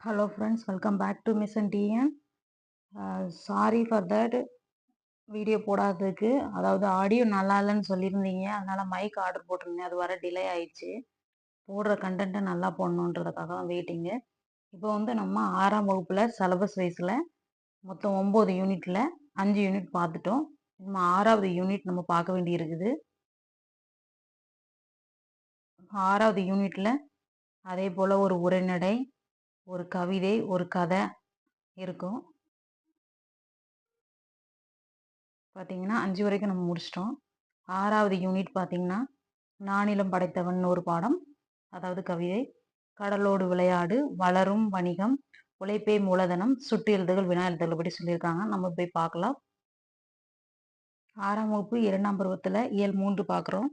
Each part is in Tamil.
Hello friends, welcome back to Miss and TN. Sorry for that video போடாததுக்கு. அதாவது ஆடியோ நல்லா இல்லைன்னு சொல்லியிருந்தீங்க. அதனால மைக் ஆர்டர் போட்டிருந்தேன். அது வர டிலே ஆயிடுச்சு. போடுற கண்டென்ட்டை நல்லா போடணுன்றதுக்காக தான் வெயிட்டிங்கு. இப்போ வந்து நம்ம 6ஆம் வகுப்புல சிலபஸ் வைஸில் மொத்தம் 9 யூனிட்ல 5 யூனிட் பார்த்துட்டோம். நம்ம 6வது யூனிட் நம்ம பார்க்க வேண்டி இருக்குது. 6வது யூனிட்ல அதே போல் ஒரு உரைநடை, ஒரு கவிதை, ஒரு கதை இருக்கும். பார்த்தீங்கன்னா 5 வரைக்கும் நம்ம முடிச்சிட்டோம். 6வது யூனிட் பார்த்தீங்கன்னா நானிலம் படைத்தவன் ஒரு பாடம், அதாவது கவிதை, கடலோடு விளையாடு, வளரும் வணிகம், உழைப்பே மூலதனம், சுட்டு எழுதுகள், வினா எழுதுகள் படி சொல்லியிருக்காங்க. நம்ம போய் பார்க்கலாம். 6ஆம் வகுப்பு 2ஆம் பருவத்தில் இயல் 3 பார்க்குறோம்.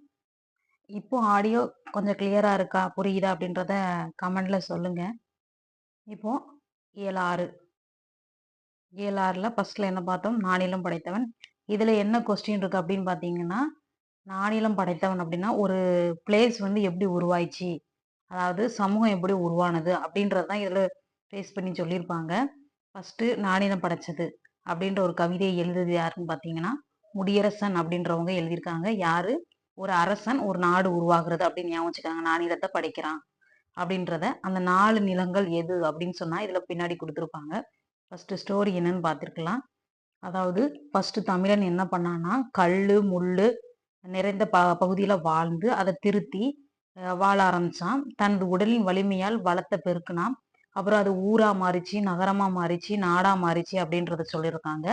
இப்போ ஆடியோ கொஞ்சம் கிளியரா இருக்கா, புரியுதா அப்படின்றத கமெண்ட்ல சொல்லுங்க. இப்போ இயல் 6 இயல் 6ல் ஃபர்ஸ்ட்ல என்ன பார்த்தோம்? நானிலம் படைத்தவன். இதுல என்ன கொஸ்டின் இருக்கு அப்படின்னு பார்த்தீங்கன்னா, நானிலம் படைத்தவன் அப்படின்னா ஒரு பிளேஸ் வந்து எப்படி உருவாயிச்சு, அதாவது சமூகம் எப்படி உருவானது அப்படின்றது தான் இதுல பேஸ் பண்ணி சொல்லியிருப்பாங்க. ஃபர்ஸ்ட் நானிலம் படைச்சது அப்படின்ற ஒரு கவிதையை எழுதுது யாருன்னு பார்த்தீங்கன்னா முடியரசன் அப்படின்றவங்க எழுதியிருக்காங்க. யாரு? ஒரு அரசன் ஒரு நாடு உருவாகிறது அப்படின்னு ஞாபகம் வச்சுக்காங்க. நானிலத்தை படைக்கிறான் அப்படின்றத. அந்த 4 நிலங்கள் எது அப்படின்னு சொன்னா இதுல பின்னாடி கொடுத்துருப்பாங்க. ஃபர்ஸ்ட் ஸ்டோரி என்னன்னு பார்த்துருக்கலாம். அதாவது ஃபர்ஸ்ட் தமிழன் என்ன பண்ணான்னா கல்லு முள்ளு நிறைந்த பகுதியில வாழ்ந்து அதை திருத்தி வாழ ஆரம்பிச்சான். தனது உடலின் வலிமையால் வளத்தை பெருக்கினான். அப்புறம் அது ஊரா மாறிச்சு, நகரமா மாறிச்சு, நாடா மாறிச்சு அப்படின்றத சொல்லியிருக்காங்க.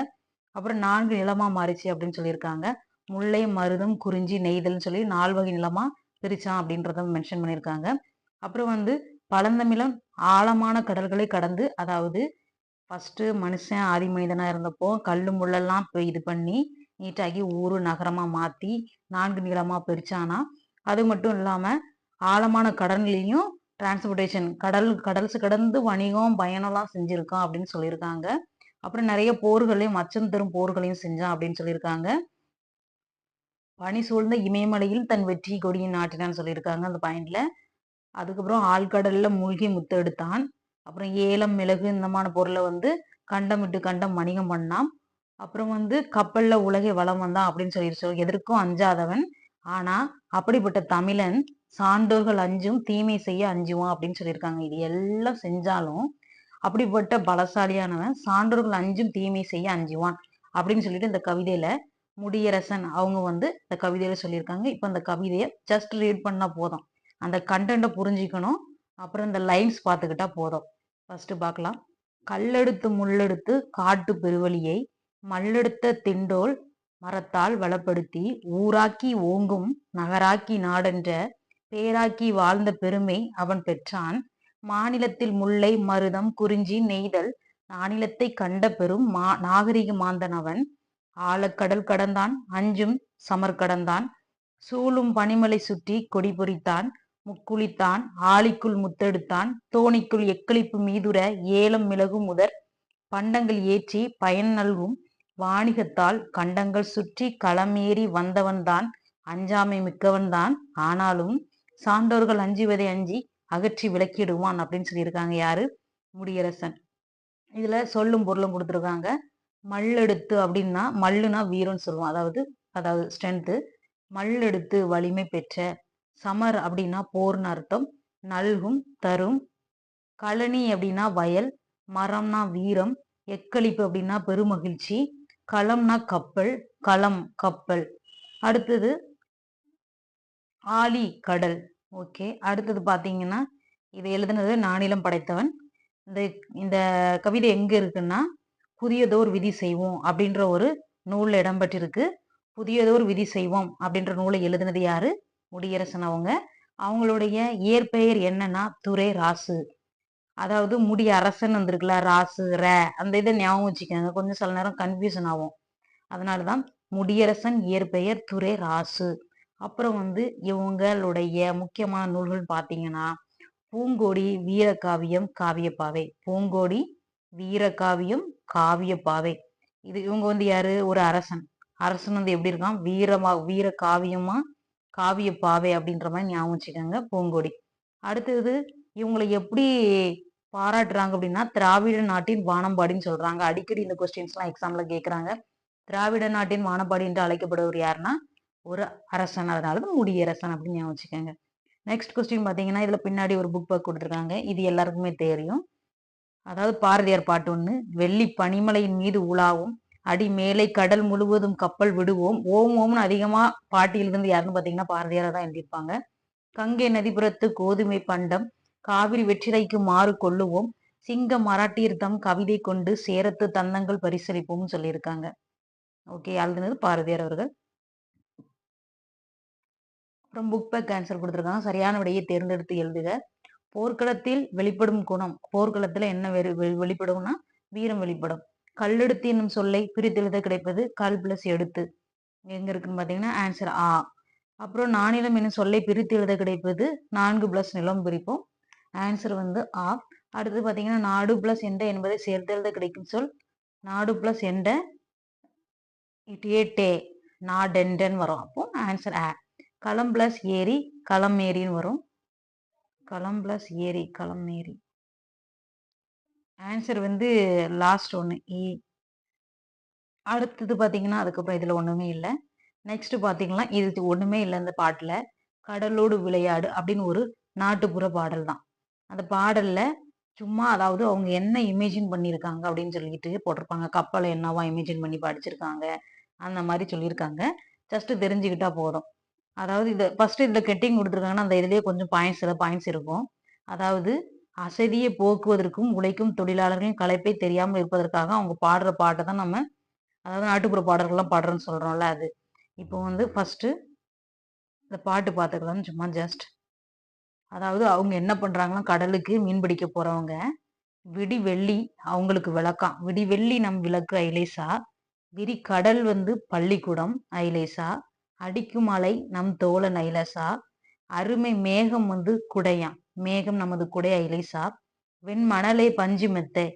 அப்புறம் 4 நிலமா மாறிச்சு அப்படின்னு சொல்லியிருக்காங்க. முல்லை, மருதம், குறிஞ்சி, நெய்தல்னு சொல்லி 4 வகை நிலமா பிரிச்சான் அப்படின்றத மென்ஷன் பண்ணியிருக்காங்க. அப்புறம் வந்து பழந்தமிழன் ஆழமான கடல்களை கடந்து, அதாவது ஃபர்ஸ்ட் மனுஷன் ஆதி மனிதனா இருந்தப்போ கல்லு முள்ளெல்லாம் இது பண்ணி நீட்டாக்கி ஊரு நகரமா மாத்தி 4 நிலமா பிரிச்சானா. அது மட்டும் இல்லாம ஆழமான கடல்லையும் டிரான்ஸ்போர்டேஷன் கடல்ஸ் கடந்து வணிகம் பயணம்லாம் செஞ்சிருக்கான் அப்படின்னு சொல்லியிருக்காங்க. அப்புறம் நிறைய போர்களையும் அச்சம் தரும் போர்களையும் செஞ்சான் அப்படின்னு சொல்லியிருக்காங்க. பனி சூழ்ந்த இமயமலையில் தன் வெற்றி கொடியை நாட்டினான்னு சொல்லியிருக்காங்க அந்த பாயிண்ட்ல. அதுக்கப்புறம் ஆழ்கடல்ல மூழ்கி முத்தெடுத்தான். அப்புறம் ஏலம் மிளகு இந்தமான பொருளை வந்து கண்டம் விட்டு கண்டம் வணிகம் பண்ணான். அப்புறம் வந்து கப்பல்ல உலகை வளம் வந்தான் அப்படின்னு சொல்லிடுச்சு. எதற்கும் அஞ்சாதவன். ஆனா அப்படிப்பட்ட தமிழன் சான்றோர்கள் அஞ்சும் தீமை செய்ய அஞ்சுவான் அப்படின்னு சொல்லியிருக்காங்க. இது எல்லாம் செஞ்சாலும் அப்படிப்பட்ட பலசாலியானவன் சான்றோர்கள் அஞ்சும் தீமை செய்ய அஞ்சுவான் அப்படின்னு சொல்லிட்டு இந்த கவிதையில முடியரசன் அவங்க வந்து இந்த கவிதையில சொல்லியிருக்காங்க. இப்ப இந்த கவிதையை ஜஸ்ட் ரீட் பண்ணா போதும், அந்த கண்டென்ட்டை புரிஞ்சுக்கணும். அப்புறம் இந்த லைன்ஸ் பார்த்துக்கிட்டா போதும். ஃபர்ஸ்ட் பார்க்கலாம். கல்லெடுத்து முள்ளெடுத்து காட்டு பெருவழியை மல்லெடுத்த திண்டோல் மரத்தால் வளப்படுத்தி ஊராக்கி ஓங்கும் நகராக்கி நாடென்ற பேராக்கி வாழ்ந்த பெருமை அவன் பெற்றான். மாநிலத்தில் முல்லை மருதம் குறிஞ்சி நெய்தல் நானிலத்தை கண்ட பெரும் நாகரிக மாந்தன் அவன். ஆழக்கடல் கடந்தான் அஞ்சும் சமர் கடந்தான் சூழும் பனிமலை சுற்றி கொடி பொறித்தான் முக்குளித்தான் ஆழிக்குள் முத்தெடுத்தான் தோணிக்குள் எக்களிப்பு மீதுர ஏலம் மிளகு முதற் பண்டங்கள் ஏற்றி பயன் நல்கும் வாணிகத்தால் கண்டங்கள் சுற்றி களமேறி வந்தவன்தான் அஞ்சாமை மிக்கவன்தான். ஆனாலும் சான்றோர்கள் அஞ்சுவதை அஞ்சி அகற்றி விலக்கிடுவான் அப்படின்னு சொல்லியிருக்காங்க. யாரு? முடியரசன். இதுல சொல்லும் பொருளும் கொடுத்துருக்காங்க. மல்லெடுத்து அப்படின்னா மல்லுனா வீரன்னு சொல்லுவோம், அதாவது அதாவது ஸ்ட்ரென்த்து. மல்லெடுத்து வலிமை பெற்ற. சமர் அப்படின்னா போர்னு அர்த்தம். நல்கும் தரும். கழனி அப்படின்னா வயல். மரம்னா வீரம். எக்களிப்பு அப்படின்னா பெருமகிழ்ச்சி. களம்னா கப்பல். களம் கப்பல். அடுத்தது ஆழி கடல். ஓகே, அடுத்தது பாத்தீங்கன்னா இதை எழுதுனது நானிலம் படைத்தவன். இந்த இந்த கவிதை எங்க இருக்குன்னா புதியதோர் விதி செய்வோம் அப்படின்ற ஒரு நூல்ல இடம்பெற்றிருக்கு. புதியதோர் விதி செய்வோம் அப்படின்ற நூலை எழுதுனது யாரு? முடியரசன் அவங்க. அவங்களுடைய இயற்பெயர் என்னன்னா துரை ராசு. அதாவது முடி அரசன் வந்திருக்குல்ல, ராசு அந்த இதை ஞாபகம் வச்சுக்கோங்க, கொஞ்சம் சில நேரம் கன்ஃபியூஷன் ஆகும். அதனாலதான் முடியரசன் இயற்பெயர் துரை ராசு. அப்புறம் வந்து இவங்களுடைய முக்கியமான நூல்கள் பார்த்தீங்கன்னா பூங்கோடி வீரகாவியம் காவியப்பாவை. பூங்கோடி வீரகாவியம் காவியப்பாவை. இது இவங்க வந்து யாரு? ஒரு அரசன். அரசன் வந்து எப்படி இருக்கான்? வீர காவியமா காவியப்பாவை அப்படின்ற மாதிரி ஞாபகம் வச்சுக்கோங்க. பூங்கோடி. அடுத்தது இவங்களை எப்படி பாராட்டுறாங்க அப்படின்னா திராவிட நாட்டின் வானம்பாடின்னு சொல்றாங்க. அடிக்கடி இந்த கொஸ்டின்ஸ்லாம் எக்ஸாம்ல கேட்குறாங்க. திராவிட நாட்டின் வானம்பாடி என்று அழைக்கப்படுவர் யாருன்னா ஒரு அரசன். அதனால தான் முடியரசன் அப்படின்னு ஞாபகம் வச்சுக்கோங்க. நெக்ஸ்ட் கொஸ்டின் பார்த்தீங்கன்னா, இதுல பின்னாடி ஒரு புக் பேக் கொடுத்துருக்காங்க. இது எல்லாருக்குமே தெரியும். அதாவது பாரதியார் பாட்டு ஒண்ணு. வெள்ளி பனிமலையின் மீது உலாவும் அடி மேலை கடல் முழுவதும் கப்பல் விடுவோம். ஓம் ஓம்னு அதிகமா பாட்டு எழுதுனது யாருன்னு பார்த்தீங்கன்னா பாரதியாரை தான் எழுதியிருப்பாங்க. கங்கை நதிபுரத்து கோதுமை பண்டம் காவிரி வெற்றிலைக்கு மாறு கொள்ளுவோம் சிங்க மராட்டியர் தம் கவிதை கொண்டு சேரத்து தந்தங்கள் பரிசளிப்போம்னு சொல்லியிருக்காங்க. ஓகே, எழுதுனது பாரதியார் அவர்கள். அப்புறம் புக் பேக் ஆன்சர் கொடுத்துருக்காங்க. சரியான விடையை தேர்ந்தெடுத்து எழுதுக. போர்க்களத்தில் வெளிப்படும் குணம். போர்க்களத்துல என்ன வெளிப்படும்னா வீரம் வெளிப்படும். கல்லெடுத்து என்னும் சொல்லை பிரித்தெழுத கிடைப்பது கல் பிளஸ் எடுத்து. எங்க இருக்குன்னு பாத்தீங்கன்னா ஆன்சர் ஆ. அப்புறம் நானிலம் என்னும் சொல்லை பிரித்து எழுத கிடைப்பது 4 பிளஸ் நிலம் பிரிப்போம். ஆன்சர் வந்து ஆ. அடுத்து பாத்தீங்கன்னா நாடு பிளஸ் எண்ட என்பதை சேர்த்தெழுத கிடைக்கும் சொல் நாடு பிளஸ் எண்ட இட்டே நாடெண்டன் வரும். அப்போ ஆன்சர் ஆ. களம் பிளஸ் ஏரி களம் ஏரின்னு வரும். களம் பிளஸ் ஏரி களம் ஏரி. ஆன்சர் வந்து லாஸ்ட் ஒன்று இ. அடுத்தது பார்த்தீங்கன்னா அதுக்கப்புறம் இதில் ஒன்றுமே இல்லை. நெக்ஸ்ட் பார்த்தீங்கன்னா இது ஒன்றுமே இல்லை. இந்த பாட்டில் கடலோடு விளையாடு அப்படின்னு ஒரு நாட்டுப்புற பாடல் தான். அந்த பாடல்ல சும்மா அதாவது அவங்க என்ன இமேஜின் பண்ணியிருக்காங்க அப்படின்னு சொல்லிட்டு போட்டிருப்பாங்க. கப்பலை என்னவா இமேஜின் பண்ணி படிச்சிருக்காங்க அந்த மாதிரி சொல்லியிருக்காங்க. ஜஸ்ட் தெரிஞ்சுக்கிட்டா போதும். அதாவது இதை ஃபர்ஸ்ட் இதில் கெட்டிங் கொடுத்துருக்காங்கன்னா அந்த இதுலேயே கொஞ்சம் பாயிண்ட்ஸ் இருக்கும். அதாவது அசதியை போக்குவதற்கும் உழைக்கும் தொழிலாளர்களின் களைப்பை தெரியாமல் இருப்பதற்காக அவங்க பாடுற பாட்டை தான் நம்ம அதாவது நாட்டுப்புற பாடல்கள்லாம் பாடுறோன்னு சொல்றோம்ல அது. இப்போ வந்து ஃபர்ஸ்ட் இந்த பாட்டு பார்த்துக்கலாம் சும்மா ஜஸ்ட். அதாவது அவங்க என்ன பண்றாங்கன்னா கடலுக்கு மீன் பிடிக்க போறவங்க விடி வெள்ளி அவங்களுக்கு விளக்கம். விடி வெள்ளி நம் விளக்கு ஐலேசா விரி கடல் வந்து பள்ளிக்கூடம் ஐலேசா அடிக்கும் அலை நம் தோழன் ஐலேசா அருமை மேகம் வந்து குடையாம் மேகம் நமது குடை ஐலேசா வெண்மணலே பஞ்சு மெத்தை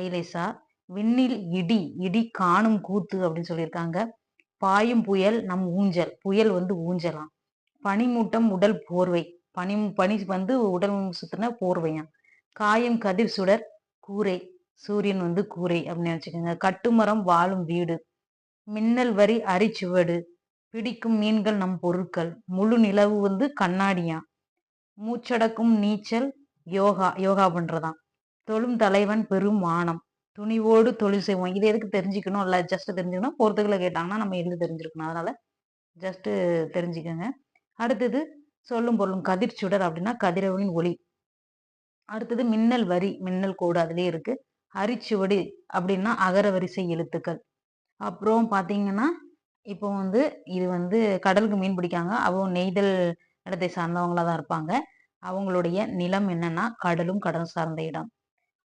ஐலேசா விண்ணில் இடி இடி காணும் கூத்து அப்படின்னு சொல்லியிருக்காங்க. பாயும் புயல் நம் ஊஞ்சல் புயல் வந்து ஊஞ்சலாம். பனிமூட்டம் உடல் போர்வை பனி பனி வந்து உடல் சுத்தின போர்வையாம். காயம் கதிர் சுடர் கூரை சூரியன் வந்து கூரை அப்படின்னு நினைச்சுக்கோங்க. கட்டுமரம் வாழும் வீடு மின்னல் வரி அரிச்சுவடு பிடிக்கும் மீன்கள் நம் பொருட்கள் முழு நிலவு வந்து கண்ணாடியா மூச்சடக்கும் நீச்சல் யோகா யோகா பண்றதாம். தொழும் தலைவன் பெரும் வானம் துணிவோடு தொழில் செய்வோம். இது எதுக்கு தெரிஞ்சுக்கணும் இல்ல ஜஸ்ட் தெரிஞ்சுக்கணும். பொறுத்துக்களை கேட்டாங்கன்னா நம்ம எழுதி தெரிஞ்சிருக்கணும். அதனால ஜஸ்ட் தெரிஞ்சுக்கோங்க. அடுத்தது சொல்லும் பொருளும் கதிர் சுடர் அப்படின்னா கதிரவனின் ஒளி. அடுத்தது மின்னல் வரி மின்னல் கோடு அதுலயே இருக்கு. அரிச்சுவடி அப்படின்னா அகர வரிசை எழுத்துக்கள். அப்புறம் பாத்தீங்கன்னா இப்போ வந்து இது வந்து கடலுக்கு மீன் பிடிக்காங்க. அவங்க நெய்தல் இடத்தை சார்ந்தவங்களா தான் இருப்பாங்க. அவங்களுடைய நிலம் என்னன்னா கடலும் கடல் சார்ந்த இடம்.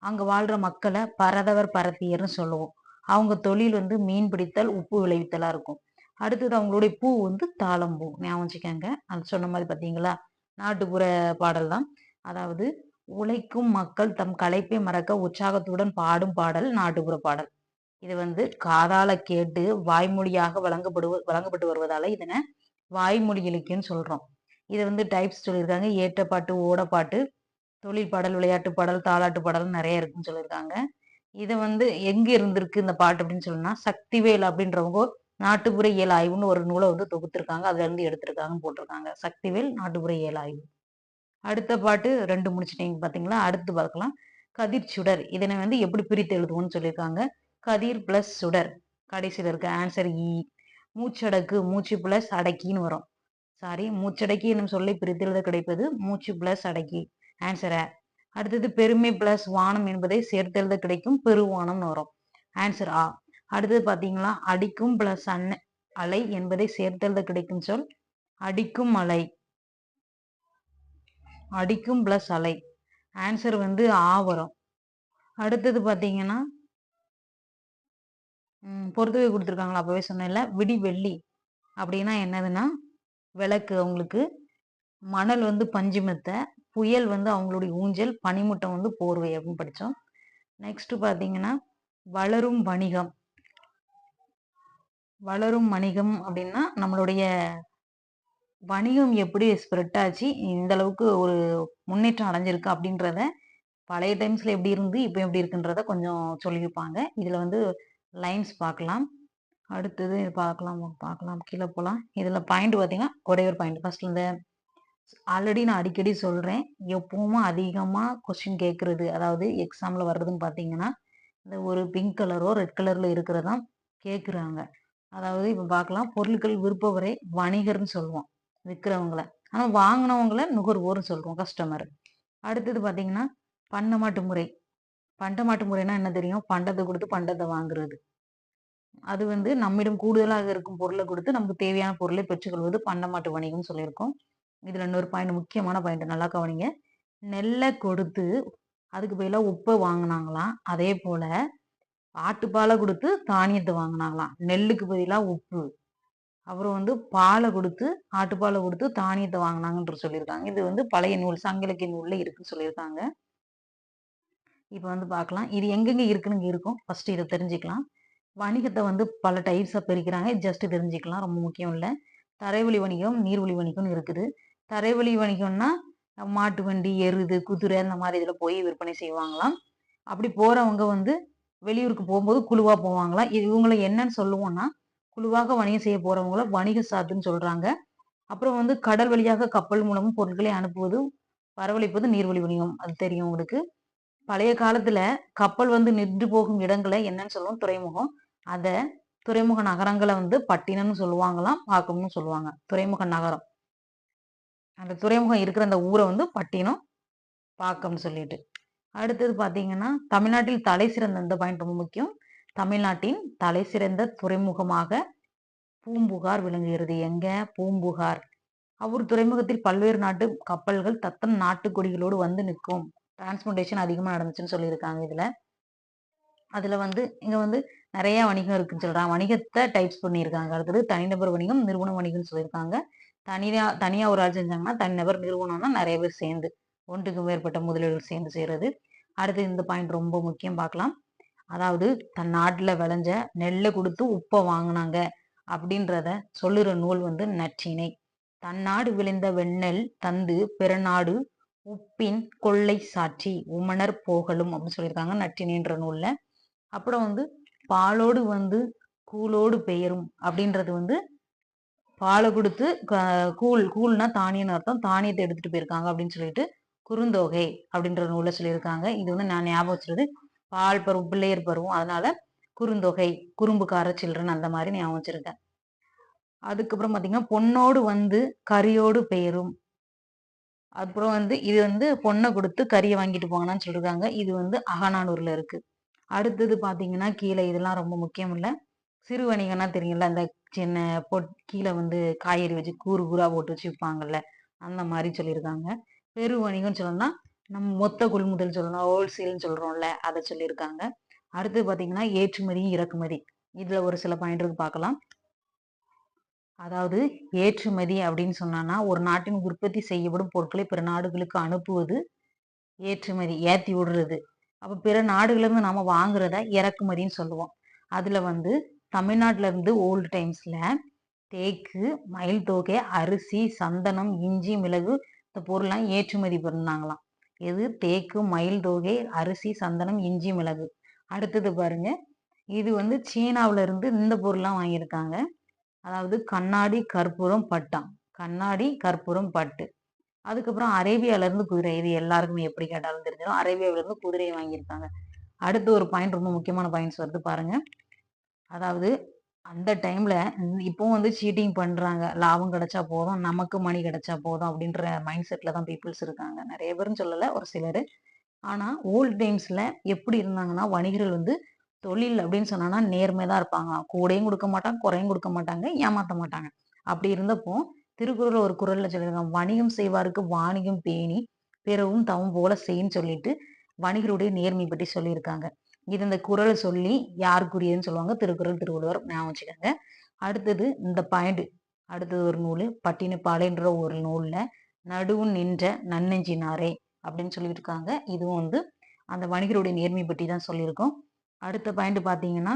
அங்க வாழ்ற மக்களை பரதவர் பரத்தியர்னு சொல்லுவோம். அவங்க தொழில் வந்து மீன் பிடித்தல் உப்பு விளைவித்தலா இருக்கும். அடுத்தது அவங்களுடைய பூ வந்து தாளம்பூ ஞாபகம் வச்சுக்கோங்க. அது சொன்ன மாதிரி பார்த்தீங்களா நாட்டுப்புற பாடல் தான். அதாவது உழைக்கும் மக்கள் தம் களைப்பை மறக்க உற்சாகத்துடன் பாடும் பாடல் நாட்டுப்புற பாடல். இது வந்து காதால கேட்டு வாய்மொழியாக வழங்கப்பட்டு வருவதால இதனை வாய்மொழி இலக்கியம்னு சொல்றோம். இதை வந்து டைப்ஸ் சொல்லியிருக்காங்க. ஏற்றப்பாட்டு ஓடப்பாட்டு தொழில் பாடல் விளையாட்டு பாடல் தாலாட்டு பாடல் நிறைய இருக்குன்னு சொல்லியிருக்காங்க. இதை வந்து எங்க இருந்திருக்கு இந்த பாட்டு அப்படின்னு சொன்னா சக்திவேல் அப்படின்றவங்க நாட்டுப்புற இயல் ஆய்வுன்னு ஒரு நூலை வந்து தொகுத்திருக்காங்க. அதுல இருந்து எடுத்திருக்காங்கன்னு போட்டிருக்காங்க. சக்திவேல் நாட்டுப்புற இயல் ஆய்வு. அடுத்த பாட்டு 2 முடிச்சிட்டீங்க பாத்தீங்களா. அடுத்து பார்க்கலாம். கதிர் சுடர் இதனை வந்து எப்படி பிரித்து எழுதுவோம்னு சொல்லியிருக்காங்க. கதிர் பிளஸ் சுடர் கடைசியில் இருக்க ஆன்சர் இ. மூச்சடக்கு மூச்சு பிளஸ் அடக்கின்னு வரும். சாரி மூச்சடக்கி என்னும் சொல்லை பிரித்து எழுத கிடைப்பது மூச்சு பிளஸ் அடக்கி. ஆன்சர் ஆ. அடுத்தது பெருமை பிளஸ் வானம் என்பதை சேர்த்தெழுத கிடைக்கும் பெருவானம்னு வரும். ஆன்சர் ஆ. அடுத்தது பாத்தீங்களா அடிக்கும் பிளஸ் அலை என்பதை சேர்த்தெழுத கிடைக்கும் சொல் அடிக்கும் அலை. அடிக்கும் பிளஸ் அலை. ஆன்சர் வந்து ஆ வரும். அடுத்தது பாத்தீங்கன்னா பொறுத்துகை கொடுத்துருக்காங்களா அப்பவே சொன்னேன்ல. விடி வெள்ளி அப்படின்னா என்னதுன்னா விளக்கு அவங்களுக்கு. மணல் வந்து பஞ்சுமெத்தை புயல் வந்து அவங்களுடைய ஊஞ்சல் பனிமுட்டம் வந்து போர்வை அப்படின்னு படித்தோம். நெக்ஸ்ட் பார்த்தீங்கன்னா வளரும் வணிகம். வளரும் வணிகம் அப்படின்னா நம்மளுடைய வணிகம் எப்படி ஸ்ப்ரெட் ஆச்சு இந்த அளவுக்கு ஒரு முன்னேற்றம் அடைஞ்சிருக்கு அப்படின்றத பழைய டைம்ஸ்ல எப்படி இருந்து இப்போ எப்படி இருக்குன்றத கொஞ்சம் சொல்லியிருப்பாங்க. இதுல வந்து லைன்ஸ் பார்க்கலாம். அடுத்தது இது பார்க்கலாம் கீழே போலாம். இதுல பாயிண்ட் பார்த்தீங்கன்னா ஒரே ஒரு பாயிண்ட் ஃபர்ஸ்ட் இந்த ஆல்ரெடி நான் அடிக்கடி சொல்றேன். எப்பவும் அதிகமா கொஸ்டின் கேட்கறது அதாவது எக்ஸாம்ல வர்றதுன்னு பார்த்தீங்கன்னா, இந்த ஒரு பிங்க் கலரோ, ரெட் கலர்ல இருக்கிறதான் கேட்குறாங்க. அதாவது இப்ப பார்க்கலாம் பொருட்கள் விற்பவரை வணிகர்ன்னு சொல்லுவோம். விக்கிறவங்கள. ஆனா வாங்குனவங்கள நுகர்வோர்ன்னு சொல்றோம் கஸ்டமர். அடுத்தது பார்த்தீங்கன்னா, பண்டமாற்று முறை. பண்டமாற்று முறைன்னா என்ன தெரியும்? பண்டத்த குடுத்து பண்டத்த வாங்குறது. அது வந்து நம்மிடம் கூடுதலாக இருக்கும் பொருள குடுத்து நமக்கு தேவையான பொருளை பெற்றுக்கொள்வது பண்டமாற்று வணிகம்னு சொல்லியிருக்கோம். இதுல இன்னொரு பாயிண்ட் முக்கியமான பாயிண்ட் நல்லா கவனிங்க. நெல்ல கொடுத்து அதுக்கு பதிலா உப்ப வாங்குனாங்களாம். அதே போல ஆட்டுப்பால குடுத்து தானியத்த வாங்குனாங்களாம். நெல்லுக்கு பதிலா உப்பு. அப்புறம் வந்து பால குடுத்து ஆட்டுப்பால குடுத்து தானியத்த வாங்குனாங்கன்று சொல்லியிருக்காங்க. இது வந்து பழைய நூல், சங்க இலக்கிய நூல்ல இருக்குன்னு சொல்லியிருக்காங்க. இப்ப வந்து பார்க்கலாம். இது எங்கெங்க இருக்குன்னு இங்க இருக்கும். ஃபர்ஸ்ட் இத தெரிஞ்சுக்கலாம். வணிகத்த வந்து பல டைப்ஸா பிரிக்கிறாங்க. ஜஸ்ட் தெரிஞ்சுக்கலாம். ரொம்ப முக்கியம் இல்ல. தரைவழி வணிகம், நீர்வழி வணிகம்னு இருக்குது. தரைவழி வணிகம்னா, மாட்டு வண்டி, எருது, குதிரை இந்த மாரி இதுல போய் விற்பனை செய்வாங்களாம். அப்படி போறவங்க வந்து வெளியூருக்கு போம்போது குழுவா போவாங்களாம். இது இவங்கள என்னன்னு சொல்லுவோம்னா, குழுவாக வணிகம் செய்ய போறவங்கள வணிக சாத்துன்னு சொல்றாங்க. அப்புறம் வந்து கடல் வழியாக கப்பல் மூலமும் பொருட்களை அனுப்புவது, வரவழைப்பது நீர்வழி வணிகம். அது தெரியும் உங்களுக்கு. பழைய காலத்துல கப்பல் வந்து நின்று போகும் இடங்கள என்னன்னு சொல்லுவோம்? துறைமுகம். அத துறைமுக நகரங்கள வந்து பட்டினம்னு சொல்லுவாங்களாம், பாக்கம்னு சொல்லுவாங்க. துறைமுக நகரம். அந்த துறைமுகம் இருக்கிற அந்த ஊர வந்து பட்டினம், பாக்கம்னு சொல்லிட்டு. அடுத்தது பார்த்தீங்கன்னா, தமிழ்நாட்டில் தலைசிறந்த இந்த பாயிண்ட் ரொம்ப முக்கியம். தமிழ்நாட்டின் தலைசிறந்த துறைமுகமாக பூம்புகார் விளங்குகிறது. எங்க? பூம்புகார். அவ்வூர் துறைமுகத்தில் பல்வேறு நாட்டு கப்பல்கள் தத்தம் நாட்டு கொடிகளோடு வந்து நிற்கும். டிரான்ஸ்போர்டேஷன் அதிகமா நடந்துச்சுன்னு சொல்லியிருக்காங்க இதுல. அதுல வந்து இங்க வந்து நெறைய வணிகம் இருக்குன்னு சொல்றாங்க. வணிகத்த டைப்ஸ் பண்ணியிருக்காங்க. அடுத்தது தனிநபர் வணிகம், நிறுவன வணிகம்னு சொல்லியிருக்காங்க. தனியா ஒரு ஆள் செஞ்சாங்கன்னா, தனிநபர், நிறுவனம்னா நெறைய பேர் சேர்ந்து, ஒன்றுக்கு மேற்பட்ட முதலீடுகள் சேர்ந்து செய்றது. அடுத்து இந்த பாயிண்ட் ரொம்ப முக்கியம் பார்க்கலாம். அதாவது தன் நாட்டுல விளைஞ்ச நெல்ல குடுத்து உப்ப வாங்குனாங்க அப்படின்றத சொல்லுற நூல் வந்து நற்றிணை. தன்னாடு விளைந்த வெண்ணெல் தந்து பிறநாடு உப்பின் கொள்ளை சாற்றி உமணர் போகலும் அப்படின்னு சொல்லியிருக்காங்க நற்றிணைன்ற நூல்ல. அப்புறம் வந்து பாலோடு வந்து கூழோடு பெயரும் அப்படின்றது வந்து பாலை கொடுத்து கூழ்னா தானியம்னு அர்த்தம். தானியத்தை எடுத்துட்டு போயிருக்காங்க அப்படின்னு சொல்லிட்டு குறுந்தொகை அப்படின்ற நூல்ல சொல்லியிருக்காங்க. இது வந்து நான் ஞாபகம் வச்சுறது பால் பருவம், பிள்ளையர் பருவம். அதனால குறுந்தொகை, குறும்புக்கார சில்றன் அந்த மாதிரி ஞாபகம் வச்சிருக்கேன். அதுக்கப்புறம் பாத்தீங்கன்னா, பொன்னோடு வந்து கரியோடு பெயரும். அப்புறம் வந்து இது வந்து பொண்ணை கொடுத்து கறியை வாங்கிட்டு போங்கன்னு சொல்லிருக்காங்க. இது வந்து அகநானூர்ல இருக்கு. அடுத்தது பாத்தீங்கன்னா, கீழே இதெல்லாம் ரொம்ப முக்கியம் இல்ல. சிறு வணிகம்னா தெரியும்ல, அந்த சின்ன கீழ வந்து காய்கறி வச்சு கூறு கூறா போட்டு வச்சு விப்பாங்கல்ல, அந்த மாரி சொல்லியிருக்காங்க. பெரு வணிகம்னு சொல்லணும்னா, நம்ம மொத்த கொள்முதல் சொல்லணும், ஹோல்சேல்ன்னு சொல்றோம்ல, அத சொல்லியிருக்காங்க. அடுத்து பாத்தீங்கன்னா, ஏற்றுமதி, இறக்குமதி. இதுல ஒரு சில பாயிண்ட் இருக்கு பார்க்கலாம். அதாவது ஏற்றுமதி அப்படின்னு சொன்னான்னா, ஒரு நாட்டின் உற்பத்தி செய்யப்படும் பொருட்களை பிற நாடுகளுக்கு அனுப்புவது ஏற்றுமதி, ஏத்தி விடுறது. அப்ப பிற நாடுகள்ல இருந்து நாம வாங்குறத இறக்குமதின்னு சொல்லுவோம். அதுல வந்து தமிழ்நாட்டுல இருந்து ஓல்டு டைம்ஸ்ல தேக்கு, மயில் தோகை, அரிசி, சந்தனம், இஞ்சி, மிளகு இந்த பொருள்லாம் ஏற்றுமதி பண்ணாங்களாம். எது? தேக்கு, மயில் தோகை, அரிசி, சந்தனம், இஞ்சி, மிளகு. அடுத்தது பாருங்க. இது வந்து சீனாவுல இருந்து இந்த பொருள்லாம் வாங்கியிருக்காங்க. அதாவது கண்ணாடி, கற்பூரம், பட்டாம். கண்ணாடி, கற்பூரம், பட்டு. அதுக்கப்புறம் அரேபியால இருந்து குதிரை. இது எல்லாருக்குமே எப்படி கேட்டாலும் தெரிஞ்சிடும். அரேபியாவில இருந்து குதிரையை வாங்கியிருக்காங்க. அடுத்து ஒரு பாயிண்ட் ரொம்ப முக்கியமான பாயிண்ட்ஸ் வருது பாருங்க. அதாவது அந்த டைம்ல இப்பவும் வந்து சீட்டிங் பண்றாங்க. லாபம் கிடைச்சா போதும், நமக்கு மணி கிடைச்சா போதும் அப்படின்ற மைண்ட் செட்ல தான் பீப்புள்ஸ் இருக்காங்க. நிறைய பேருன்னு சொல்லல, ஒரு சிலரு. ஆனா ஓல்ட் டைம்ஸ்ல எப்படி இருந்தாங்கன்னா, வணிகர்கள் வந்து தொழில் அப்படின்னு சொன்னான்னா நேர்மையா தான் இருப்பாங்களாம். கூடயும் குடுக்க மாட்டாங்க, குறையும் குடுக்க மாட்டாங்க, ஏமாத்த மாட்டாங்க. அப்படி இருந்தப்போ திருக்குறள்ல ஒரு குறள்ல சொல்லியிருக்காங்க, "வணிகம் செய்வாருக்கு வாணிகம் பேணி பிறவும் தவம் போல செய்ன்னு" சொல்லிட்டு வணிகருடைய நேர்மை பற்றி சொல்லியிருக்காங்க. இது இந்த குறள சொல்லி யாருக்குரியதுன்னு சொல்லுவாங்க. திருக்குறள், திருவள்ளுவர் ஞாபகம் வச்சுக்கோங்க. அடுத்தது இந்த பாயிண்ட். அடுத்தது ஒரு நூலு பட்டினப்பாலைன்ற ஒரு நூல்ல நடுவுன் நின்ற நன்னெஞ்சினாரே அப்படின்னு சொல்லியிருக்காங்க. இதுவும் வந்து அந்த வணிகருடைய நேர்மை பற்றி தான் சொல்லியிருக்கோம். அடுத்த பாயிண்ட் பார்த்தீங்கன்னா,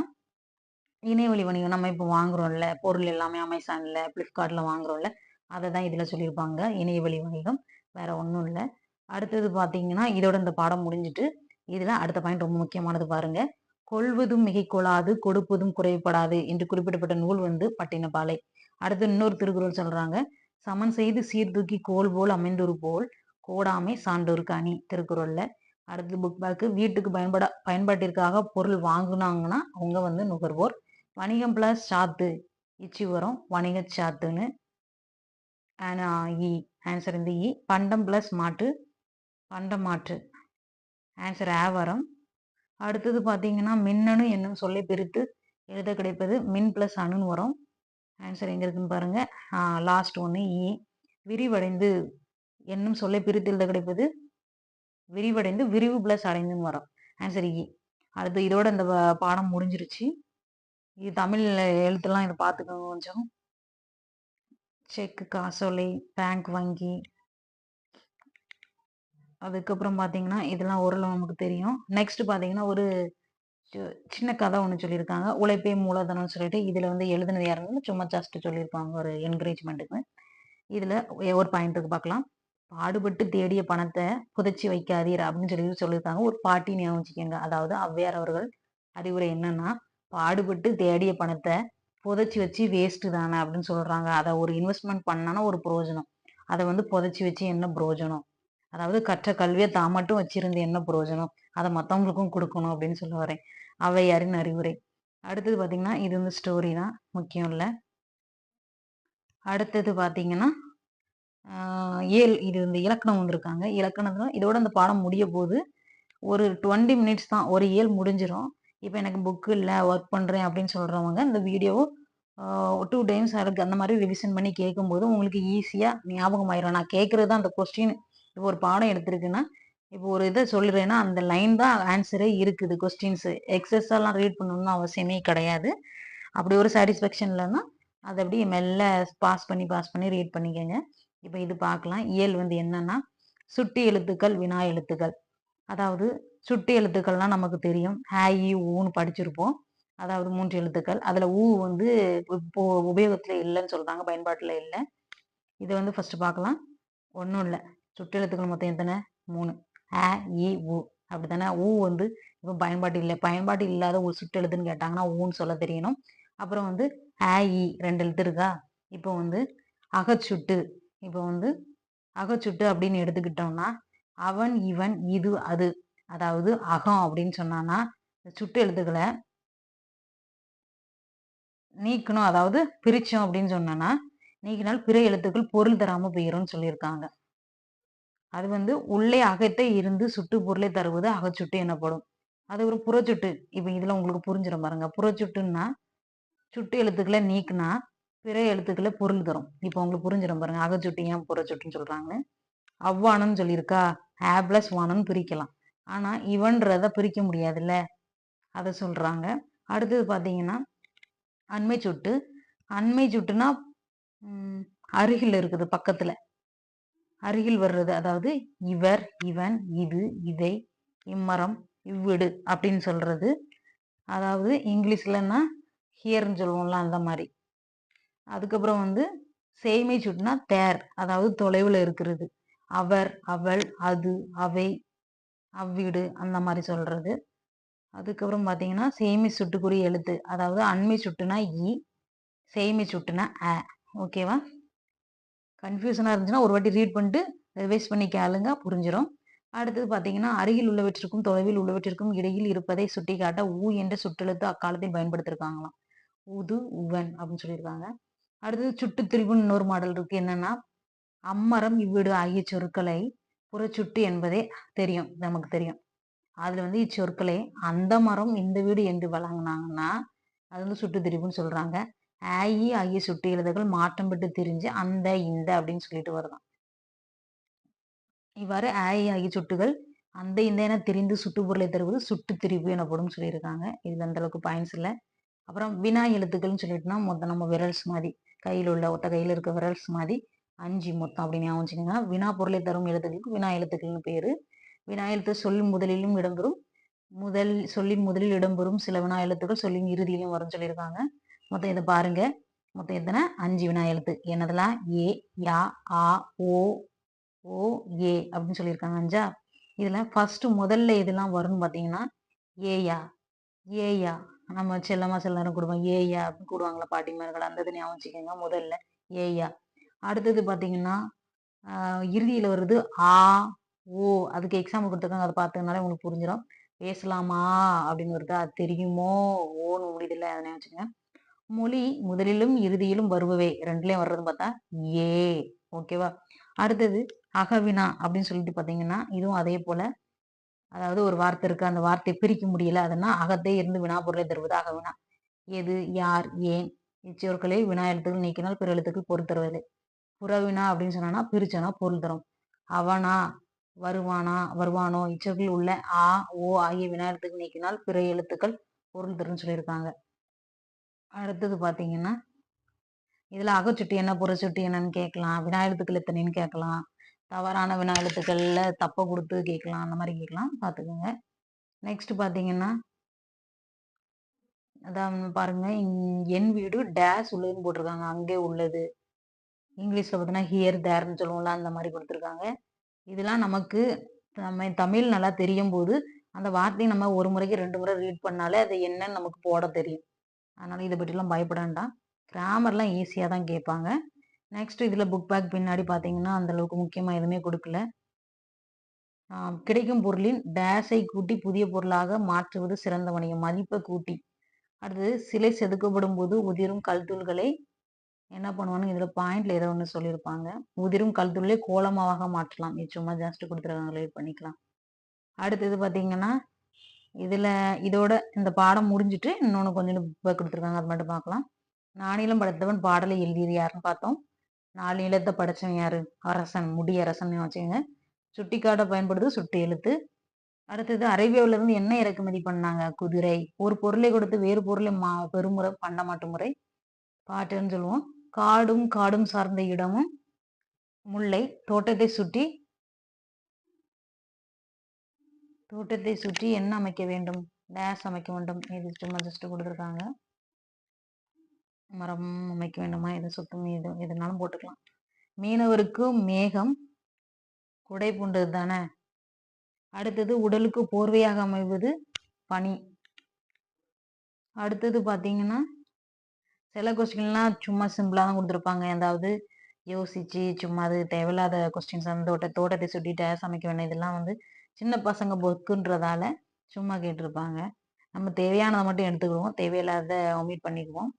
இணையவழி வணிகம். நம்ம இப்போ வாங்குறோம்ல, பொருள் எல்லாமே அமேசான்ல, ஃப்ளிப்கார்ட்ல வாங்குறோம்ல, அத தான் இதுல சொல்லியிருப்பாங்க. இணையவழி வணிகம். வேற ஒண்ணும் இல்ல. அடுத்தது பார்த்தீங்கன்னா, இதோட இந்த பாடம் முடிஞ்சுட்டு, இதுல அடுத்த பாயிண்ட் ரொம்ப முக்கியமானது பாருங்க. கொள்வதும் மிகைக்கொளாது, கொடுப்பதும் குறைபடாது என்று குறிப்பிடப்பட்ட நூல் வந்து பட்டினப்பாலை. அடுத்து இன்னொரு திருக்குறள் சொல்றாங்க. சமன் செய்து சீர்தூக்கி கோல் போல் அமைந்தொரு போல், கோடாமை சான்றோர்க்கு அணி திருக்குறள்ல. அடுத்து புக் பேக்கு வீட்டுக்கு பயன்பாட்டிற்காக பொருள் வாங்குனாங்கன்னா, அவங்க வந்து நுகர்வோர். வணிகம் பிளஸ் சாத்து இச்சி வரும் வணிக சாத்துன்னு. ஆன்சர் இந்த இ. பண்டம் பிளஸ் மாற்று பண்டமாற்று. ஆன்சர் ஆ வரும். அடுத்தது பார்த்தீங்கன்னா மின்னணு என்னும் சொல்லை பிரித்து எழுத கிடைப்பது மின் பிளஸ் அணுன்னு வரும். ஆன்சர் எங்க இருக்குன்னு பாருங்க. லாஸ்ட் ஒன்று இ. விரிவடைந்து என்னும் சொல்லை பிரித்து எழுத கிடைப்பது விரிவடைந்து விரிவு பிளஸ் அடைந்துன்னு வரும். ஆன்சர் இ. அடுத்து இதோட இந்த பாடம் முடிஞ்சிருச்சு. இது தமிழ் எழுத்துலாம் இதை பார்த்துக்கோங்க கொஞ்சம். செக், காசோலை, பேங்க், வங்கி, அதுக்கப்புறம் பார்த்தீங்கன்னா இதெல்லாம் ஓரளவு நமக்கு தெரியும். நெக்ஸ்ட் பார்த்தீங்கன்னா ஒரு சின்ன கதை ஒன்று சொல்லியிருக்காங்க. உழைப்பே மூலதனம்னு சொல்லிட்டு இதில் வந்து எழுதுனது யாருன்னு சும்மா ஜஸ்ட் சொல்லியிருப்பாங்க ஒரு என்கரேஜ்மெண்ட்டுக்கு. இதில் ஒரு பாயிண்ட்டுக்கு பார்க்கலாம். பாடுபட்டு தேடிய பணத்தை புதைச்சி வைக்காதீர் அப்படின்னு சொல்லியிருக்காங்க. ஒரு பாட்டி ஞாபகம் வச்சுக்கோங்க. அதாவது ஔவையார் அவர்கள் அறிவுரை என்னன்னா, பாடுபட்டு தேடிய பணத்தை புதைச்சி வச்சு வேஸ்ட்டு தானே அப்படின்னு சொல்றாங்க. அதை ஒரு இன்வெஸ்ட்மெண்ட் பண்ணானா ஒரு பிரயோஜனம், அதை வந்து புதைச்சி வச்சு என்ன பிரயோஜனம், அதாவது கற்ற கல்வியை தான் மட்டும் வச்சிருந்து என்ன பிரயோஜனம், அதை மற்றவங்களுக்கும் கொடுக்கணும் அப்படின்னு சொல்ல வரேன். ஔவையாரின் அறிவுரை. அடுத்தது பார்த்தீங்கன்னா இது வந்து ஸ்டோரி தான், முக்கியம் இல்லை. அடுத்தது பார்த்தீங்கன்னா ஏல் இது இந்த இலக்கணம் வந்திருக்காங்க. இலக்கணத்துல இதோட அந்த பாடம் முடிய போது ஒரு 20 மினிட்ஸ் தான், ஒரு ஏல் முடிஞ்சிடும். இப்போ எனக்கு புக்கு இல்லை ஒர்க் பண்ணுறேன் அப்படின்னு சொல்கிறவங்க இந்த வீடியோ 2 டைம்ஸ் அதுக்கு அந்த மாதிரி ரிவிஷன் பண்ணி கேட்கும்போது உங்களுக்கு ஈஸியாக ஞாபகம் ஆயிரும். நான் கேட்குறது தான் அந்த கொஸ்டின். இப்போ ஒரு பாடம் எடுத்திருக்குன்னா இப்போ ஒரு இதை சொல்லுறேன்னா அந்த லைன் தான் ஆன்சரே இருக்குது. கொஸ்டின்ஸு எக்ஸஸெல்லாம் ரீட் பண்ணணும்னு அவசியமே கிடையாது. அப்படி ஒரு சாட்டிஸ்ஃபேக்ஷன் இல்லைன்னா அதை அப்படியே மெல்ல பாஸ் பண்ணி ரீட் பண்ணிக்கோங்க. இப்போ இது பார்க்கலாம். இயல் வந்து என்னன்னா சுட்டி எழுத்துக்கள், வினா எழுத்துக்கள். அதாவது சுட்டி எழுத்துக்கள்லாம் நமக்கு தெரியும். ஹ, இ, ஊன்னு படிச்சிருப்போம். அதாவது 3 எழுத்துக்கள். அதில் ஊ வந்து இப்போ உபயோகத்தில் இல்லைன்னு சொல்றாங்க, பயன்பாட்டில் இல்லை. இதை வந்து ஃபர்ஸ்ட் பார்க்கலாம். ஒன்றும் இல்லை, சுட்டு எழுத்துக்கள் மொத்தம் எத்தனை? 3. அ, இ, ஊ. அப்படி தானே. ஊ வந்து இப்போ பயன்பாட்டு இல்லை. பயன்பாட்டு இல்லாத ஒரு சுட்டு எழுத்துன்னு கேட்டாங்கன்னா ஊன்னு சொல்ல தெரியணும். அப்புறம் வந்து அ, இ 2 எழுத்து இருக்கா. இப்போ வந்து அகச்சுட்டு. இப்போ வந்து அகச்சுட்டு அப்படின்னு எடுத்துக்கிட்டோம்னா அவன், இவன், இது, அது. அதாவது அகம் அப்படின்னு சொன்னான்னா சுட்டு எழுத்துக்களை நீக்கணும். அதாவது பிரிச்சோம் அப்படின்னு சொன்னா நீக்கினால் பிற எழுத்துக்கள் பொருள் தராம போயிரும்னு சொல்லியிருக்காங்க. அது வந்து உள்ளே அகத்தை இருந்து சுட்டு பொருளை தருவது அகச்சுட்டு எனப்படும். அது ஒரு புறச்சுட்டு. இப்ப இதுல உங்களுக்கு புரிஞ்சிடும் பாருங்க. புறச்சுட்டுன்னா சுட்டு எழுத்துக்களை நீக்கினா பிற எழுத்துக்களை பொருள் தரும். இப்போ உங்களுக்கு புரிஞ்சிடும் பாருங்க, அகச்சுட்டு ஏன் புறச்சுட்டுன்னு சொல்றாங்க. அவ்வானன்னு சொல்லியிருக்கா, ஆ பிளஸ் வானன்னு பிரிக்கலாம். ஆனா இவன்றத பிரிக்க முடியாதுல்ல, அதை சொல்றாங்க. அடுத்தது பார்த்தீங்கன்னா அண்மை சுட்டு. அண்மை சுட்டுனா அருகில் இருக்குது, பக்கத்துல அருகில் வர்றது. அதாவது இவர், இவன், இது, இதை, இம்மரம், இவ்விடு அப்படின்னு சொல்றது. அதாவது இங்கிலீஷ்லன்னா ஹியர்ன்னு சொல்லுவோம்ல, அந்த மாதிரி. அதுக்கப்புறம் வந்து சேய்மை சுட்டுனா தேர், அதாவது தொலைவில் இருக்கிறது. அவர், அவள், அது, அவை, அவ்வீடு அந்த மாதிரி சொல்றது. அதுக்கப்புறம் பார்த்தீங்கன்னா சேமி சுட்டுக்குரிய எழுத்து. அதாவது அண்மை சுட்டுனா இ, சேமி சுட்டுனா அ. ஓகேவா? கன்ஃபியூஷனாக இருந்துச்சுன்னா ஒரு வாட்டி ரீட் பண்ணிட்டு ரிவைஸ் பண்ணி கேளுங்க, புரிஞ்சிடும். அடுத்தது பார்த்தீங்கன்னா அருகில் உள்ளவற்றிற்கும் தொலைவில் உள்ளவற்றிற்கும் இடையில் இருப்பதை சுட்டி காட்ட ஊ என்ற சுட்டெழுத்து அக்காலத்தில் பயன்படுத்திருக்காங்களாம். ஊது, உவன் அப்படின்னு சொல்லியிருக்காங்க. அடுத்தது சுட்டு திரிபுன்னு இன்னொரு மாடல் இருக்கு. என்னன்னா அம்மரம், இவ்வீடு ஆகிய சொற்களை புறச்சுட்டு என்பதே தெரியும், நமக்கு தெரியும். அதுல வந்து இச்சொற்களை அந்த மரம் இந்த வீடு என்று வழங்கினாங்கன்னா அது வந்து சுட்டு திரிபுன்னு சொல்றாங்க. ஆயி ஆகிய சுட்டு எழுதுகள் மாற்றம் பெற்று திரிஞ்சு அந்த இந்த அப்படின்னு சொல்லிட்டு வருதான். இவ்வாறு ஆயி ஆகிய சுட்டுகள் அந்த இந்த என திரிந்து சுட்டு பொருளை தருவது சுட்டு திரிபு எனப்படும் சொல்லியிருக்காங்க. இதுல அந்த அளவுக்கு பாயிண்ட்ஸ் இல்லை. அப்புறம் வினா எழுத்துக்கள்னு சொல்லிட்டுனா மொத்தம் நம்ம விரல்ஸ் மாதிரி, கையில் உள்ள ஒத்த கையில் இருக்க விரல்ஸ் மாதிரி 5 மொத்தம் அப்படின்னு ஞாபகம் வச்சுக்கோங்க. வினா பொருளை தரும் எழுத்துக்களுக்கு வினா எழுத்துக்கள்னு பேரு. வினா எழுத்து சொல்லின் முதலிலும் இடம்பெறும். சொல்லின் முதலில் இடம்பெறும் சில வினா எழுத்துக்கள் சொல்லின் இறுதியிலும் வரும் சொல்லியிருக்காங்க. மொத்தம் இதை பாருங்க. மொத்தம் எத்தனை? 5 வினா எழுத்து. என்னதெல்லாம்? ஏ, யா, ஆ, ஓ, ஓ ஏ அப்படின்னு சொல்லியிருக்காங்க 5. இதுல ஃபர்ஸ்ட் முதல்ல எதெல்லாம் வரும்னு பார்த்தீங்கன்னா ஏயா ஏயா நம்ம செல்லமா சில நேரம் கூடுவோம் ஏயா அப்படின்னு கூடுவாங்களா பாட்டிமார்கள் அந்த இது ஞாபகம் வச்சுக்கோங்க முதல்ல ஏயா. அடுத்தது பார்த்தீங்கன்னா இறுதியில் வருது ஆ ஓ அதுக்கு எக்ஸாம்பிள் கொடுத்துருக்காங்க அதை பார்த்ததுனால உங்களுக்கு புரிஞ்சிடும். பேசலாமா அப்படின்னு வருது அது தெரியுமோ ஓன்னு முடியுதில்ல அதை வச்சுக்கோங்க. மொழி முதலிலும் இறுதியிலும் வருபவை ரெண்டுலயும் வர்றதுன்னு பார்த்தா ஏ. ஓகேவா. அடுத்தது அகவினா அப்படின்னு சொல்லிட்டு பார்த்தீங்கன்னா இதுவும் அதே போல அதாவது ஒரு வார்த்தை இருக்கு அந்த வார்த்தையை பிரிக்க முடியல அதனா அகத்தே இருந்து வினா பொருளை தருவது அகவினா. எது யார் ஏன் இச்சொற்களை வினா எழுத்துக்கள் நீக்கினால் பிற எழுத்துக்கள் பொருள் தருவதில்லை. புறவினா அப்படின்னு சொன்னா பிரிச்சனா பொருள் தரும். அவனா வருவானா வருவானோ இச்சொற்கள் உள்ள ஆ ஓ ஆகிய வினா எழுத்துக்கள் நீக்கினால் பிற எழுத்துக்கள் பொருள் தரும்னு சொல்லியிருக்காங்க. அடுத்தது பாத்தீங்கன்னா இதுல அகச்சுட்டி என்ன புறச்சுட்டி என்னன்னு கேட்கலாம். வினா எழுத்துக்கள் எத்தனைன்னு கேட்கலாம். தவறான வினா எழுத்துக்கள்ல தப்ப கொடுத்து கேட்கலாம். அந்த மாதிரி கேட்கலாம் பாத்துக்கோங்க. நெக்ஸ்ட் பாத்தீங்கன்னா அதான் பாருங்க என் வீடு டேஷ் உள்ளதுன்னு போட்டிருக்காங்க அங்கே உள்ளது. இங்கிலீஷ்ல பார்த்தீங்கன்னா ஹியர் தேர்ன்னு சொல்லுவோம்ல அந்த மாதிரி கொடுத்துருக்காங்க. இதெல்லாம் நமக்கு நம்ம தமிழ் நல்லா தெரியும் போது அந்த வார்த்தையை நம்ம ஒரு முறைக்கு 2 முறை ரீட் பண்ணாலே அது என்னன்னு நமக்கு போட தெரியும். அதனால இதை பற்றிலாம் பயப்பட வேண்டாம். கிராமர்லாம் ஈஸியாக தான் கேட்பாங்க. நெக்ஸ்ட் இதில் புக் பேக் பின்னாடி பார்த்தீங்கன்னா அந்த அளவுக்கு முக்கியமாக எதுவுமே கொடுக்கல. கிடைக்கும் பொருளின் டேஷை கூட்டி புதிய பொருளாக மாற்றுவது சிறந்த வணிகம். மதிப்பை கூட்டி. அடுத்தது சிலை செதுக்கப்படும் போது உதிரும் கல்தூள்களை என்ன பண்ணுவான்னு இதுல பாயிண்ட்ல ஏதோ ஒண்ணு சொல்லியிருப்பாங்க. உதிரும் கல்தூளை கோலமாவாக மாற்றலாம். இது சும்மா ஜஸ்ட் கொடுத்துருக்காங்க பண்ணிக்கலாம். அடுத்தது பாத்தீங்கன்னா இதுல இதோட இந்த பாடம் முடிஞ்சிட்டு இன்னொன்னு கொஞ்சம் புக் கொடுத்துருக்காங்க அது மட்டும் பார்க்கலாம். நானிலம் படைத்தவன் பாடலை எழுதியது யாருன்னு பார்த்தோம். 4 நிலத்தை படைச்சவன் யாரு அரசன் முடியரசன் வச்சுங்க. சுட்டிக்காட்ட பயன்படுது சுட்டு எழுத்து. அடுத்தது அரேபியாவில இருந்து என்ன இறக்குமதி பண்ணாங்க குதிரை. ஒரு பொருளை கொடுத்து வேறு பொருளை பெருமுறை பண்டமாட்டு முறை பாட்டுன்னு சொல்லுவோம். காடும் காடும் சார்ந்த இடமும் முல்லை தோட்டத்தை சுற்றி என்ன அமைக்க வேண்டும் டேஸ் அமைக்க வேண்டும். இது சும்மா ஜஸ்ட் கொடுத்துருக்காங்க. மரம் அமைக்க வேண்டுமா இது சுத்தம் இது எதுனாலும் போட்டுக்கலாம். மீனவருக்கு மேகம் குடை பூண்டது தானே. அடுத்தது உடலுக்கு போர்வையாக அமைவது பனி. அடுத்தது பாத்தீங்கன்னா சில கொஸ்டின்லாம் சும்மா சிம்பிளா தான் கொடுத்துருப்பாங்க. அதாவது யோசிச்சு சும்மா அது தேவையில்லாத கொஸ்டின்ஸ் அந்த தோட்டத்தை சுட்டி டேஸ் அமைக்க வேண்டிய இதெல்லாம் சின்ன பசங்க புக்குன்றதால சும்மா கேட்டிருப்பாங்க. நம்ம தேவையானதை மட்டும் எடுத்துக்கிடுவோம். தேவையில்லாத ஒமிட் பண்ணிக்குவோம்.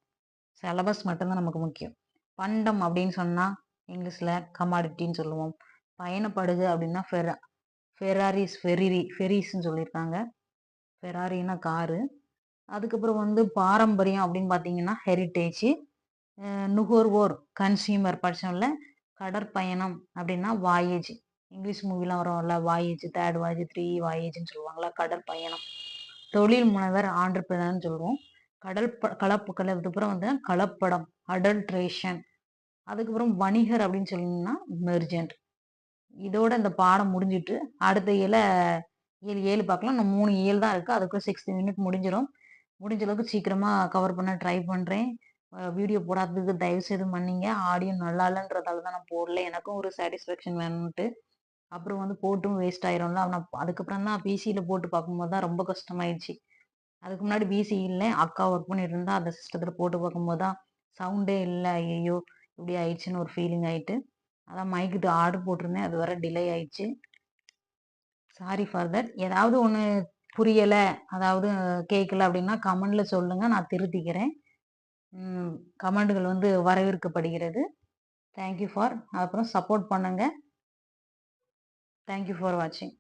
சிலபஸ் மட்டும்தான் நமக்கு முக்கியம். பண்டம் அப்படின்னு சொன்னா இங்கிலீஷ்ல கமாடிட்டின்னு சொல்லுவோம். பயணப்படுகு அப்படின்னா ஃபெரிஸ்ன்னு சொல்லியிருக்காங்க. ஃபெராரின்னா காரு. அதுக்கப்புறம் பாரம்பரியம் அப்படின்னு பார்த்தீங்கன்னா ஹெரிட்டேஜ். நுகர்வோர் கன்சியூமர் படிச்சோம்ல. கடற்பயணம் அப்படின்னா வாயேஜ். இங்கிலீஷ் மூவிலாம் வரும்ல வாயேஜ் 3rd வாயேஜ் 3 வாயேஜ்னு சொல்லுவாங்களா கடற்பயணம். தொழில் முனைவர் ஆண்டர்பிரினர்னு சொல்லுவோம். அதுக்கப்புறம் கலப்படம் அடல்ட்ரேஷன். அதுக்கப்புறம் வணிகர் அப்படின்னு சொன்னீங்கன்னா மெர்ஜென்ட். இதோட இந்த பாடம் முடிஞ்சிட்டு அடுத்த இயலை 7 பார்க்கலாம். இன்னும் 3 இயல் தான் இருக்கு. அதுக்குள்ள 60 மினிட் முடிஞ்சிடும். முடிஞ்ச அளவுக்கு சீக்கிரமா கவர் பண்ண ட்ரை பண்றேன். வீடியோ போடாததுக்கு தயவு செய்து மன்னிங்க. ஆடியோ நல்லா இல்லைன்றதால தான் நான் போடல. எனக்கும் ஒரு சாட்டிஸ்ஃபேக்ஷன் வேணும்ட்டு. அப்புறம் போட்டும் வேஸ்ட் ஆயிரும்ல. அதுக்கப்புறம் தான் பிசியில போட்டு பார்க்கும்போது தான் ரொம்ப கஷ்டமாயிடுச்சு. அதுக்கு முன்னாடி பிசி இல்லை அக்கா ஒர்க் பண்ணிட்டு இருந்தா அந்த சிஸ்டத்துல போட்டு பார்க்கும்போது தான் சவுண்டே இல்லை. ஐயோ இப்படி ஆயிடுச்சுன்னு ஒரு ஃபீலிங் ஆயிட்டு அதான் மைக்கு ஆர்டர் போட்டிருந்தேன். அது வர டிலே ஆயிடுச்சு. Sorry for that. ஏதாவது ஒன்று புரியலை அதாவது கேட்கல அப்படின்னா கமெண்ட்ல சொல்லுங்க. நான் திருத்திக்கிறேன். கமெண்ட்டுகள் வரவேற்கப்படுகிறது. தேங்க்யூ ஃபார் அப்புறம் சப்போர்ட் பண்ணுங்க. தேங்க்யூ ஃபார் வாட்சிங்.